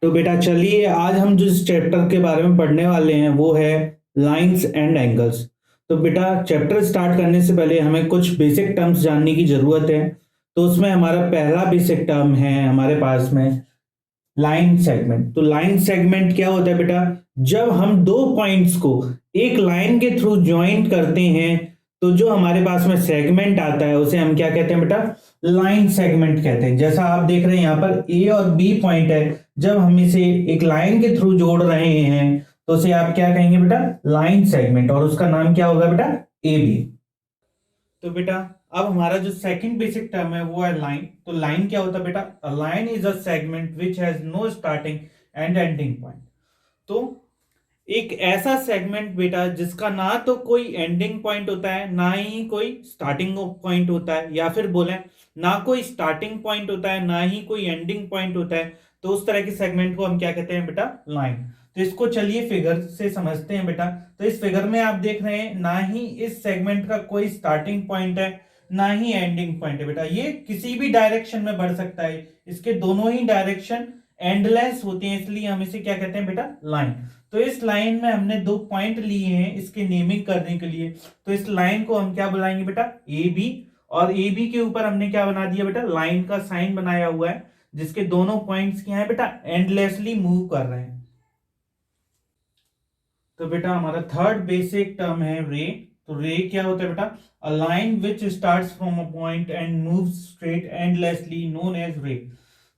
तो बेटा चलिए आज हम जिस चैप्टर के बारे में पढ़ने वाले हैं वो है लाइंस एंड एंगल्स। तो बेटा चैप्टर स्टार्ट करने से पहले हमें कुछ बेसिक टर्म्स जानने की ज़रूरत है। तो उसमें हमारा पहला बेसिक टर्म है हमारे पास में लाइन सेगमेंट। तो लाइन सेगमेंट क्या होता है बेटा? जब हम दो पॉइंट्स को एक लाइन के थ्रू ज्वाइन करते हैं तो जो हमारे पास में सेगमेंट आता है उसे हम क्या कहते हैं बेटा? लाइन सेगमेंट कहते हैं। जैसा आप देख रहे हैं यहाँ पर ए और बी पॉइंट है, जब हम इसे एक लाइन के थ्रू जोड़ रहे हैं तो उसे आप क्या कहेंगे बेटा? लाइन सेगमेंट, और उसका नाम क्या होगा बेटा? A B. तो बेटा अब हमारा जो सेकंड बेसिक टर्म है वो है लाइन। तो लाइन क्या होता है बेटा? A line is a segment which has no starting and ending point. तो एक ऐसा सेगमेंट बेटा जिसका ना तो कोई एंडिंग पॉइंट होता है ना ही कोई स्टार्टिंग पॉइंट होता है, या फिर बोले ना कोई स्टार्टिंग पॉइंट होता है ना ही कोई एंडिंग पॉइंट होता है, तो उस तरह के सेगमेंट को हम क्या कहते हैं बेटा? लाइन। तो इसको चलिए फिगर से समझते हैं बेटा। तो इस फिगर में आप देख रहे हैं ना ही इस सेगमेंट का कोई स्टार्टिंग पॉइंट है ना ही एंडिंग पॉइंट है बेटा। ये किसी भी डायरेक्शन में बढ़ सकता है, इसके दोनों ही डायरेक्शन एंडलेस होते हैं, इसलिए हम इसे क्या कहते हैं बेटा? लाइन। तो इस लाइन में हमने दो पॉइंट लिए हैं इसके नेमिंग करने के लिए। तो इस लाइन को हम क्या बुलाएंगे बेटा? A B. और ए बी के ऊपर हमने क्या बना दिया बेटा? लाइन का साइन बनाया हुआ है, जिसके दोनों पॉइंट्स क्या है बेटा? एंडलेसली मूव कर रहे हैं। तो बेटा हमारा थर्ड बेसिक टर्म है रे। तो रे क्या होता है बेटा? A line which starts from a point and moves straight endlessly known as ray.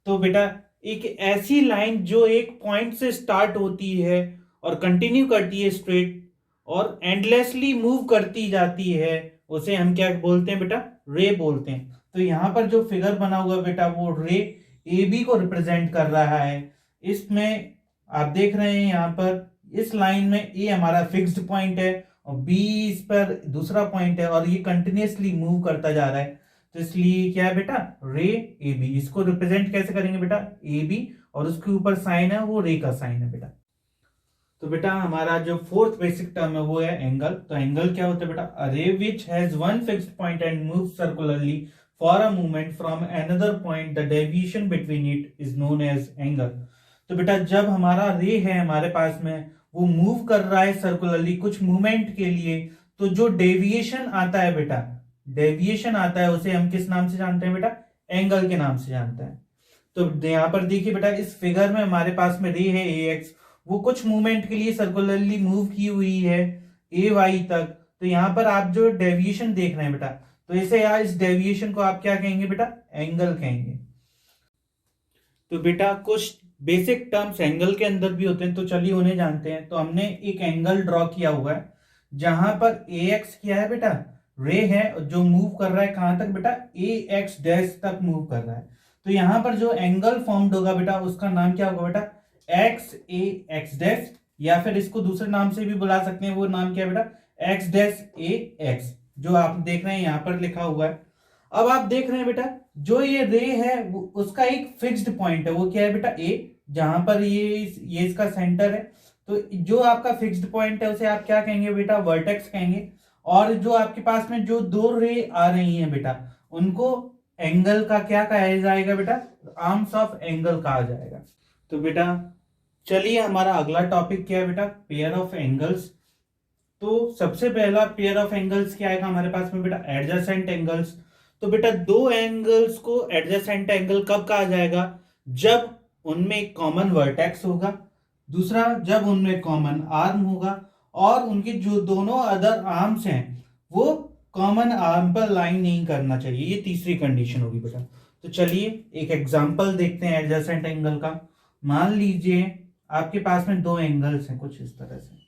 तो बेटा एक ऐसी लाइन जो एक पॉइंट से स्टार्ट होती है और कंटिन्यू करती है स्ट्रेट और एंडलेसली मूव करती जाती है, उसे हम क्या बोलते हैं बेटा? रे बोलते हैं। तो यहाँ पर जो फिगर बना हुआ बेटा वो रे ए बी को रिप्रेजेंट कर रहा है। इसमें आप देख रहे हैं यहाँ पर इस लाइन में ए हमारा फिक्स्ड पॉइंट है और बी इस पर दूसरा पॉइंट है, और ये कंटिन्यूसली मूव करता जा रहा है। तो इसलिए क्या है बेटा? रे ए बी। इसको रिप्रेजेंट कैसे करेंगे बेटा? ए बी, और उसके ऊपर साइन है वो रे का साइन है बेटा। तो बेटा हमारा जो फोर्थ बेसिक टर्म है वो है एंगल। तो एंगल क्या होता है बेटा? A ray which has one fixed point and move circularly for a movement from another point, the deviation between it is known as angle. तो बेटा जब हमारा रे है हमारे पास में, वो मूव कर रहा है सर्कुलरली कुछ मूवमेंट के लिए, तो जो डेविएशन आता है बेटा, डेविएशन आता है उसे हम किस नाम से जानते हैं बेटा? एंगल के नाम से जानते हैं। तो यहाँ पर देखिए बेटा इस फिगर में हमारे पास में रे है ए एक्स, वो कुछ मूवमेंट के लिए सर्कुलरली मूव की हुई है ए वाई तक। तो यहाँ पर आप जो डेविएशन देख रहे हैं बेटा, तो इसे यार इस डेविएशन को आप क्या कहेंगे बेटा? एंगल कहेंगे। तो बेटा कुछ बेसिक टर्म्स एंगल के अंदर भी होते हैं, तो चलिए उन्हें जानते हैं। तो हमने एक एंगल ड्रॉ किया हुआ है जहां पर ए एक्स क्या है बेटा? रे है जो मूव कर रहा है कहां तक बेटा? ए एक्स डैश तक मूव कर रहा है। तो यहां पर जो एंगल फॉर्म्ड होगा बेटा उसका नाम क्या होगा बेटा? एक्स ए एक्स डैश, या फिर इसको दूसरे नाम से भी बुला सकते हैं। वो नाम क्या है बेटा? एक्स डैश ए एक्स, जो आप देख रहे हैं यहाँ पर लिखा हुआ है। अब आप देख रहे हैं बेटा जो ये रे है उसका एक फिक्स्ड पॉइंट है, वो क्या है बेटा? ए, जहां पर ये इसका सेंटर है। तो जो आपका फिक्स्ड पॉइंट है उसे आप क्या कहेंगे बेटा? वर्टेक्स कहेंगे। और जो आपके पास में जो दो रे आ रही हैं बेटा, उनको एंगल का क्या कहा जाएगा बेटा? आर्म्स ऑफ एंगल कहा जाएगा। तो बेटा चलिए हमारा अगला टॉपिक क्या है बेटा? Pair of angles. तो सबसे पहला पेयर ऑफ एंगल्स क्या आएगा हमारे पास में बेटा? Adjacent angles. तो बेटा दो एंगल्स को एडजेसेंट एंगल कब कहा जाएगा? जब उनमें एक कॉमन वर्टेक्स होगा, दूसरा जब उनमें कॉमन आर्म होगा, और उनके जो दोनों अदर आर्म्स हैं वो कॉमन आर्म पर लाइन नहीं करना चाहिए, ये तीसरी कंडीशन होगी बेटा। तो चलिए एक एग्जांपल देखते हैं एडजेसेंट एंगल का। मान लीजिए आपके पास में दो एंगल्स हैं कुछ इस तरह से।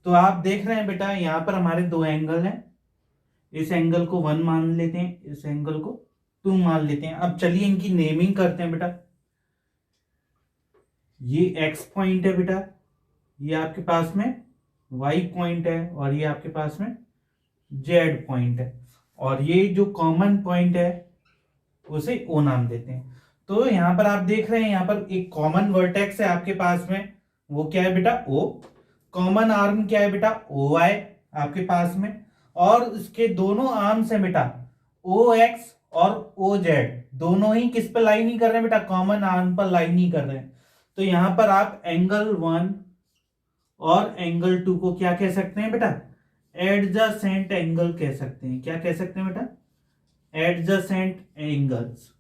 तो आप देख रहे हैं बेटा यहां पर हमारे दो एंगल हैं। इस एंगल को 1 मान लेते हैं, इस एंगल को 2 मान लेते हैं। अब चलिए इनकी नेमिंग करते हैं बेटा। ये x पॉइंट है बेटा, ये आपके पास में y पॉइंट है, और ये आपके पास में z पॉइंट है, और ये जो कॉमन पॉइंट है उसे o नाम देते हैं। तो यहां पर आप देख रहे हैं यहाँ पर एक कॉमन वर्टेक्स है आपके पास में, वो क्या है बेटा? o। कॉमन आर्म क्या है बेटा? ओ वाई आपके पास में, और इसके दोनों आर्म्स है बेटा ओ एक्स और ओ जेड दोनों ही किस पर लाइन नहीं कर रहे हैं बेटा, कॉमन आर्म पर लाइन नहीं कर रहे हैं। तो यहां पर आप एंगल 1 और एंगल 2 को क्या कह सकते हैं बेटा, एडजेसेंट एंगल कह सकते हैं। क्या कह सकते हैं बेटा, एडजेसेंट एंगल्स।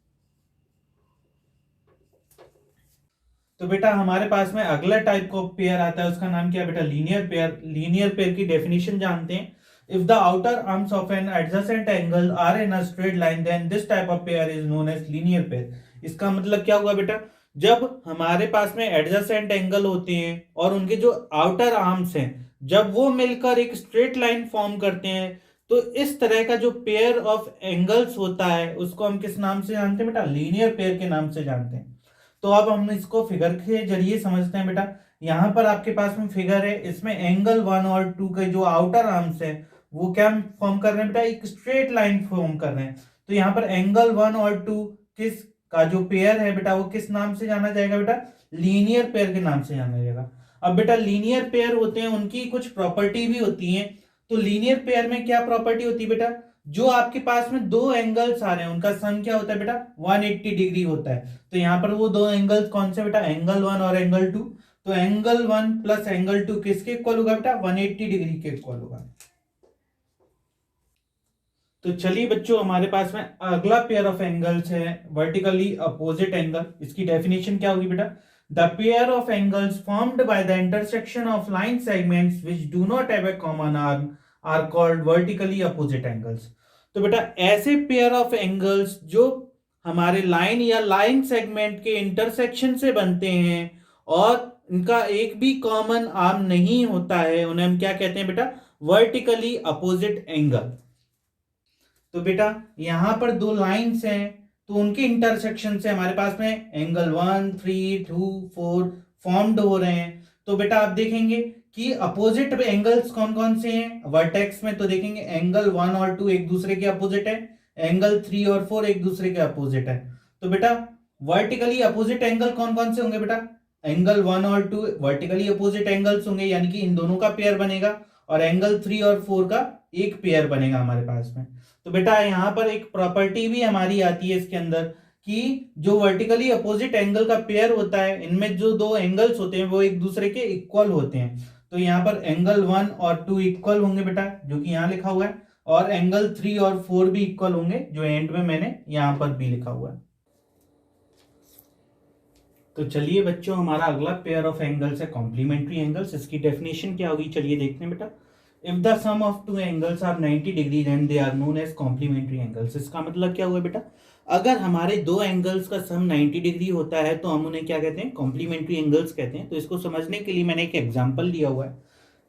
तो बेटा हमारे पास में अगला टाइप का पेयर आता है, उसका नाम क्या है बेटा, लीनियर पेयर। लीनियर पेयर की डेफिनेशन जानते हैं। If the outer arms of an adjacent angle are in a straight line then this type of pair is known as linear pair. इसका मतलब क्या हुआ बेटा, जब हमारे पास में एडजेसेंट एंगल होते हैं और उनके जो आउटर आर्म्स हैं जब वो मिलकर एक स्ट्रेट लाइन फॉर्म करते हैं, तो इस तरह का जो पेयर ऑफ एंगल्स होता है उसको हम किस नाम से जानते हैं बेटा, लीनियर पेयर के नाम से जानते हैं। तो अब हम इसको फिगर के जरिए समझते हैं बेटा। यहां पर आपके पास में फिगर है, इसमें एंगल 1 और 2 के जो आउटर आर्म्स है वो क्या फॉर्म कर रहे हैं बेटा, एक स्ट्रेट लाइन फॉर्म कर रहे हैं। तो यहाँ पर एंगल 1 और 2 किस का जो पेयर है बेटा वो किस नाम से जाना जाएगा बेटा, लीनियर पेयर के नाम से जाना जाएगा। अब बेटा लीनियर पेयर होते हैं, उनकी कुछ प्रॉपर्टी भी होती है। तो लीनियर पेयर में क्या प्रॉपर्टी होती है बेटा, जो आपके पास में दो एंगल्स आ रहे हैं उनका सम क्या होता है बेटा, 180 डिग्री होता है। तो यहां पर वो दो एंगल्स कौन से बेटा, एंगल 1 और एंगल 2। तो एंगल 1 प्लस एंगल 2 किसके इक्वल होगा बेटा, 180 डिग्री के इक्वल होगा। तो चलिए बच्चों हमारे पास में अगला पेयर ऑफ एंगल्स है वर्टिकली अपोजिट एंगल। इसकी डेफिनेशन क्या होगी बेटा, the pair of angles formed by the intersection of line segments which do not have a common arm are called vertically opposite angles. तो बेटा ऐसे पेयर ऑफ एंगल्स जो हमारे लाइन या लाइन सेगमेंट के इंटरसेक्शन से बनते हैं और इनका एक भी कॉमन आर्म नहीं होता है, उन्हें हम क्या कहते हैं बेटा, वर्टिकली अपोजिट एंगल। तो बेटा यहां पर दो लाइंस हैं, तो उनके इंटरसेक्शन से हमारे पास में एंगल 1 3 2 4 फॉर्म्ड हो रहे हैं। तो बेटा आप देखेंगे कि अपोजिट एंगल्स कौन कौन से हैं वर्टेक्स में, तो देखेंगे एंगल 1 और 2 एक दूसरे के अपोजिट है, एंगल 3 और 4 एक दूसरे के अपोजिट है। तो बेटा वर्टिकली अपोजिट एंगल कौन कौन से होंगे बेटा, एंगल 1 और 2 वर्टिकली अपोजिट एंगल्स होंगे, यानी कि इन दोनों का पेयर बनेगा, और एंगल 3 और 4 का एक पेयर बनेगा हमारे पास में। तो बेटा यहां पर एक प्रॉपर्टी भी हमारी आती है इसके अंदर कि जो वर्टिकली अपोजिट एंगल का पेयर होता है इनमें जो दो एंगल्स होते हैं वो एक दूसरे के इक्वल होते हैं। तो यहाँ पर एंगल 1 और 2 इक्वल होंगे बेटा, जो कि यहाँ लिखा हुआ है, और एंगल 3 और 4 भी इक्वल होंगे, जो एंड में मैंने यहां पर भी लिखा हुआ है। तो चलिए बच्चों हमारा अगला पेयर ऑफ एंगल्स है कॉम्प्लीमेंट्री एंगल्स। इसकी डेफिनेशन क्या होगी चलिए देखते हैं बेटा। If the sum of two angles are 90 degree then they are known as complementary angles. इसका मतलब क्या हुआ बेटा, अगर हमारे दो एंगल्स का सम 90 डिग्री होता है तो हम उन्हें क्या कहते हैं, कॉम्प्लीमेंट्री एंगल्स कहते हैं। तो इसको समझने के लिए मैंने एक एग्जांपल लिया हुआ है।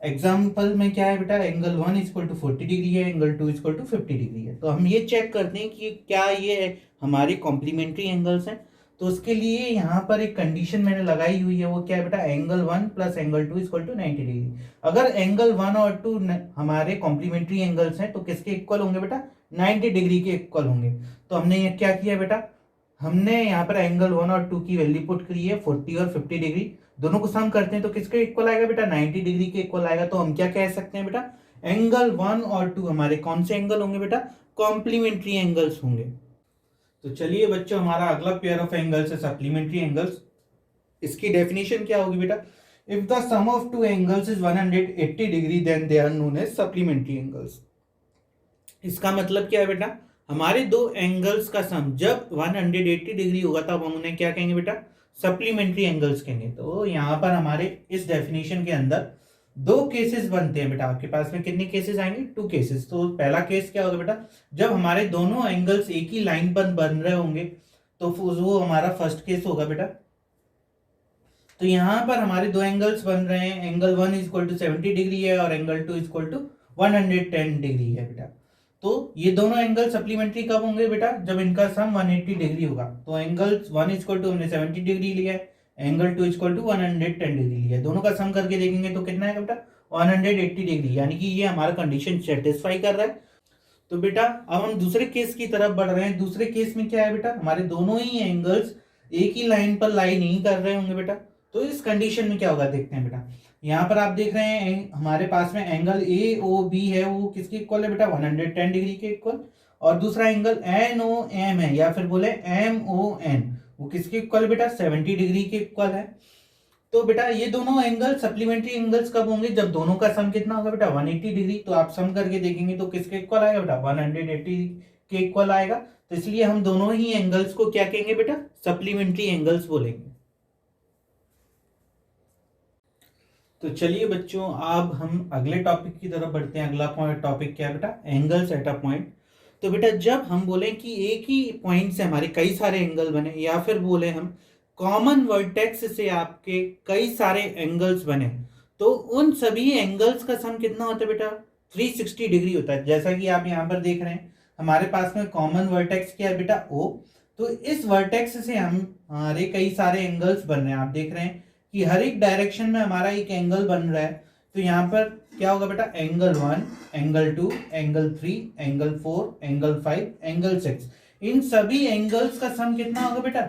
एग्जाम्पल में क्या है बेटा, एंगल 1 इक्वल टू 40 डिग्री है, एंगल 2 इक्वल टू 50 डिग्री है। तो हम ये चेक करते हैं कि क्या ये हमारे कॉम्प्लीमेंट्री एंगल्स हैं। तो उसके लिए यहाँ पर एक कंडीशन मैंने लगाई हुई है, वो क्या है बेटा, angle 1 plus angle 2 equal to 90 degree. अगर एंगल 1 और 2 हमारे कॉम्प्लीमेंट्री एंगल्स हैं तो किसके इक्वल होंगे बेटा, 90 डिग्री के इक्वल होंगे। तो हमने ये क्या किया बेटा, हमने यहाँ पर एंगल 1 और 2 की वैल्यू पुट करी है 40 और 50 डिग्री, दोनों को सम करते हैं तो किसके इक्वल आएगा बेटा, 90 डिग्री के इक्वल आएगा। तो हम क्या कह सकते हैं बेटा, एंगल 1 और 2 हमारे कौन से एंगल होंगे बेटा, कॉम्प्लीमेंट्री एंगल्स होंगे। तो चलिए बच्चों हमारा अगला पेयर ऑफ एंगल्स है सप्लीमेंट्री एंगल्स। इसकी डेफिनेशन क्या होगी बेटा, if the sum of two angles is 180 degree then they are known as supplementary angles. इसका मतलब क्या है बेटा, हमारे दो एंगल्स का सम जब 180 डिग्री होगा तब हम उन्हें क्या कहेंगे बेटा, सप्लीमेंट्री एंगल्स कहेंगे। तो यहां पर हमारे इस डेफिनेशन के अंदर दो केसेस बनते हैं बेटा। आपके पास में कितने केसेस आएंगे, 2 केसेस। तो पहला केस क्या होगा बेटा, जब हमारे दोनों एंगल्स एक ही लाइन पर बन रहे होंगे तो वो हमारा फर्स्ट केस होगा बेटा। तो यहां पर हमारे दो एंगल्स बन रहे हैं, एंगल 1 इक्वल टू 70 डिग्री है और एंगल 2 इक्वल टू 110 डिग्री है बेटा। तो ये दोनों एंगल सप्लीमेंट्री कब होंगे बेटा, जब इनका सम 180 डिग्री होगा। तो एंगल 1 इक्वल टू हमने 70 डिग्री लिया है, एंगल 2 इक्वल टू 110 डिग्री लिया है, दोनों का सम करके देखेंगे तो कितना है बेटा, 180 डिग्री, यानी कि ये हमारा कंडीशन सेटिस्फाई कर रहा है। तो बेटा अब हम दूसरे केस की तरफ बढ़ रहे हैं। दूसरे केस में क्या है बेटा, हमारे दोनों ही एंगल्स एक ही लाइन पर लाई नहीं कर रहे होंगे बेटा। तो इस कंडीशन में क्या होगा देखते हैं बेटा। यहाँ पर आप देख रहे हैं हमारे पास में एंगल ए ओ बी है, वो किसके इक्वल है बेटा, 110 डिग्री के इक्वल। और दूसरा एंगल NOM है या फिर बोले MON, वो किसके इक्वल है बेटा? 70 डिग्री के इक्वल है। तो बेटा ये दोनों एंगल सप्लीमेंट्री एंगल्स कब होंगे? जब दोनों का सम कितना होगा बेटा? 180 डिग्री। तो आप सम करके देखेंगे तो किसके इक्वल आएगा बेटा? 180 के इक्वल आएगा। तो इसलिए हम दोनों ही एंगल्स को क्या कहेंगे बेटा? सप्लीमेंट्री एंगल्स बोलेंगे। तो चलिए बच्चों, अब हम अगले टॉपिक की तरफ बढ़ते हैं। अगला टॉपिक क्या है बेटा? Angles at a point. तो बेटा जब हम बोलें कि एक ही पॉइंट से हमारे कई सारे एंगल बने, या फिर बोले हम कॉमन वर्टेक्स से आपके कई सारे एंगल्स बने, तो उन सभी एंगल्स का सम कितना होता है बेटा? 360 डिग्री होता है। जैसा कि आप यहाँ पर देख रहे हैं, हमारे पास में कॉमन वर्टेक्स क्या है बेटा? O। तो इस वर्टेक्स से हमारे कई सारे एंगल्स बन रहे हैं। आप देख रहे हैं कि हर एक डायरेक्शन में हमारा एक एंगल बन रहा है। तो यहाँ पर क्या होगा बेटा? Angle 1, angle 2, angle 3, angle 4, angle 5, angle 6। इन सभी एंगल्स का सम कितना होगा बेटा?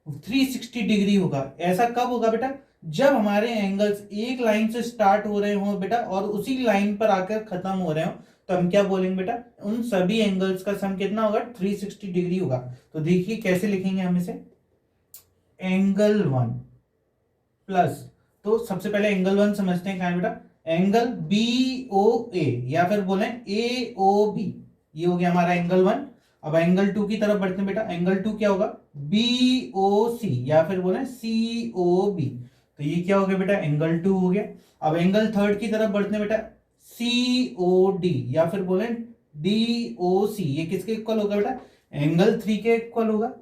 360 डिग्री होगा। ऐसा कब होगा बेटा? जब हमारे एंगल्स एक लाइन से स्टार्ट हो रहे हो बेटा और उसी लाइन पर आकर खत्म हो रहे हो, तो हम क्या बोलेंगे बेटा? उन सभी एंगल्स का सम कितना होगा? 360 डिग्री होगा। तो देखिए कैसे लिखेंगे हम इसे। एंगल 1 प्लस, तो सबसे पहले एंगल 1 समझते हैं क्या है बेटा? एंगल BOA या फिर बोले AOB, ये हो गया हमारा एंगल 1। अब एंगल 2 की तरफ बढ़ते हैं बेटा। एंगल 2 क्या होगा? BOC या फिर बोले COB। तो ये क्या हो गया बेटा? एंगल 2 हो गया। अब एंगल 3 की तरफ बढ़ते हैं बेटा। COD या फिर बोले DOC, ये किसके इक्वल होगा बेटा? एंगल 3 के इक्वल होगा।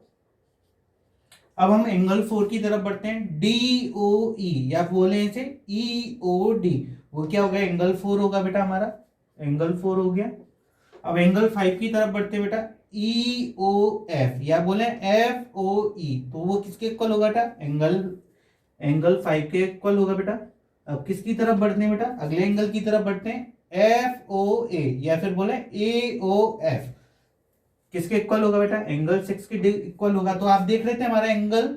अब हम एंगल 4 की तरफ बढ़ते हैं। DOE या बोले इसे EOD, वो क्या होगा? एंगल 4 होगा बेटा हमारा। एंगल 4 हो गया। अब एंगल 5 की तरफ बढ़ते हैं बेटा। EOF या बोले FOE, तो वो किसके इक्वल होगा बेटा? एंगल 5 के इक्वल होगा बेटा। अब किसकी तरफ बढ़ते हैं बेटा? अगले एंगल की तरफ बढ़ते हैं। FOA या फिर बोले AOF, किसके इक्वल होगा बेटा? एंगल 6 के इक्वल होगा। तो आप देख रहे थे हमारा एंगल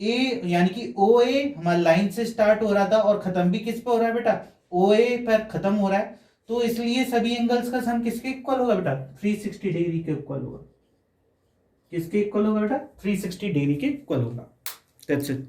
ए यानी कि OA हमारा लाइन से स्टार्ट हो रहा था और खत्म भी किस पे हो रहा है बेटा? OA पर खत्म हो रहा है। तो इसलिए सभी एंगल्स का सम किसके इक्वल होगा बेटा? 360 डिग्री के इक्वल होगा। किसके इक्वल होगा बेटा? 360 डिग्री के इक्वल होगा। That's it.